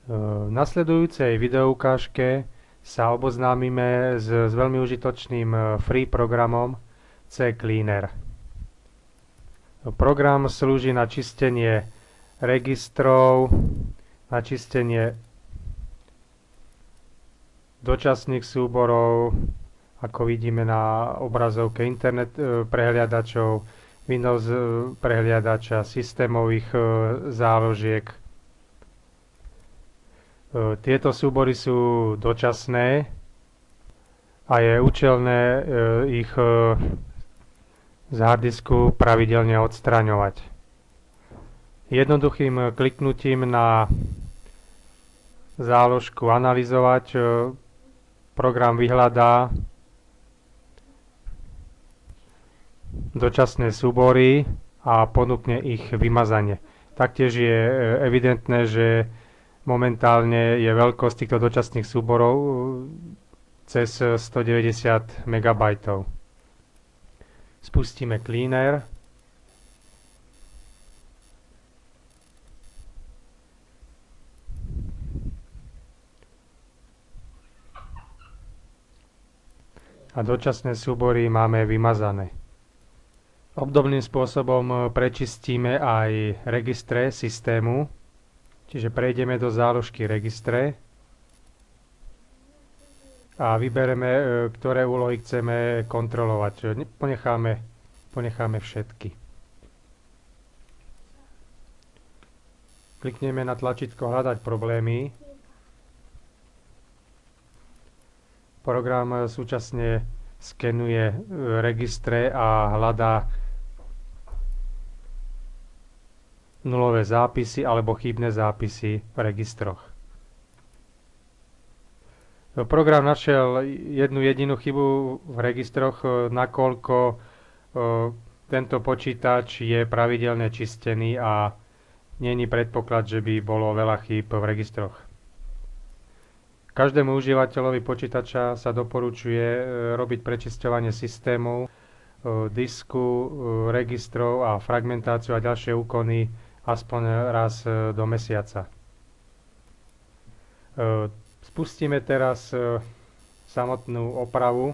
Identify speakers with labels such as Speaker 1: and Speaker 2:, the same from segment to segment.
Speaker 1: V nasledujúcej videoukážke sa oboznámime s veľmi užitočným free programom CCleaner. Program slúži na čistenie registrov, na čistenie dočasných súborov, ako vidíme na obrazovke internet prehliadačov, Windows prehliadača, systémových záložiek. Tieto súbory sú dočasné a je účelné ich z harddisku pravidelne odstraňovať. Jednoduchým kliknutím na záložku analyzovať program vyhľadá dočasné súbory a ponúkne ich vymazanie. Taktiež je evidentné, že momentálne je veľkosť týchto dočasných súborov cez 190 MB. Spustíme Cleaner. A dočasné súbory máme vymazané. Obdobným spôsobom prečistíme aj registre systému. Čiže prejdeme do záložky registre a vybereme, ktoré úlohy chceme kontrolovať. Ponecháme všetky. Klikneme na tlačítko Hľadať problémy. Program súčasne skenuje registre a hľadá nulové zápisy alebo chybné zápisy v registroch. Program našiel jednu jedinú chybu v registroch, nakoľko tento počítač je pravidelne čistený a není predpoklad, že by bolo veľa chýb v registroch. Každému užívateľovi počítača sa doporučuje robiť prečisťovanie systémov, disku, registrov a fragmentáciu a ďalšie úkony aspoň raz do mesiaca. Spustíme teraz samotnú opravu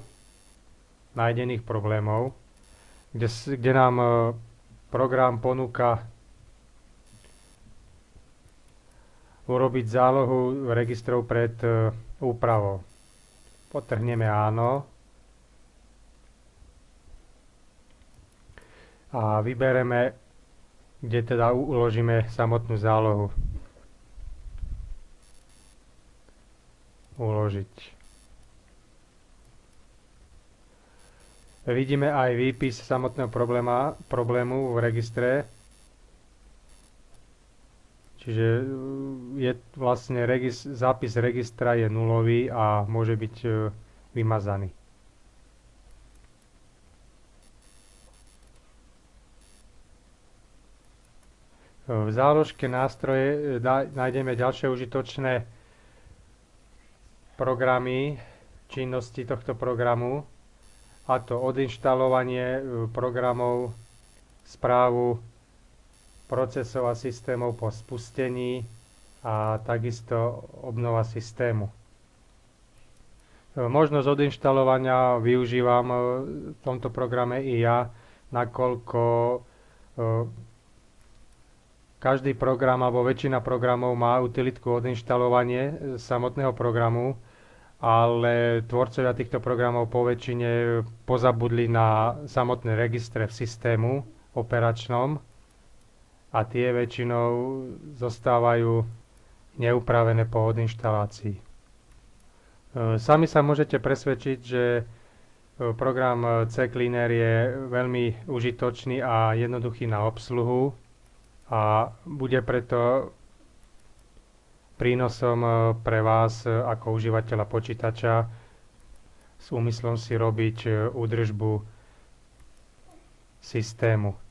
Speaker 1: nájdených problémov, kde nám program ponúka urobiť zálohu registrov pred úpravou. Podtrhneme áno a vybereme, kde teda uložíme samotnú zálohu. Uložiť. Vidíme aj výpis samotného problému v registre. Čiže je vlastne zápis registra je nulový a môže byť vymazaný. V záložke nástroje nájdeme ďalšie užitočné programy, činnosti tohto programu, a to odinštalovanie programov, správu procesov a systémov po spustení a takisto obnova systému. Možnosť odinštalovania využívam v tomto programe i ja, nakoľko každý program alebo väčšina programov má utilitku odinštalovanie samotného programu, ale tvorcovia týchto programov po väčšine pozabudli na samotné registre v systému operačnom a tie väčšinou zostávajú neupravené po odinštalácii. Sami sa môžete presvedčiť, že program CCleaner je veľmi užitočný a jednoduchý na obsluhu a bude preto prínosom pre vás ako užívateľa počítača s úmyslom si robiť údržbu systému.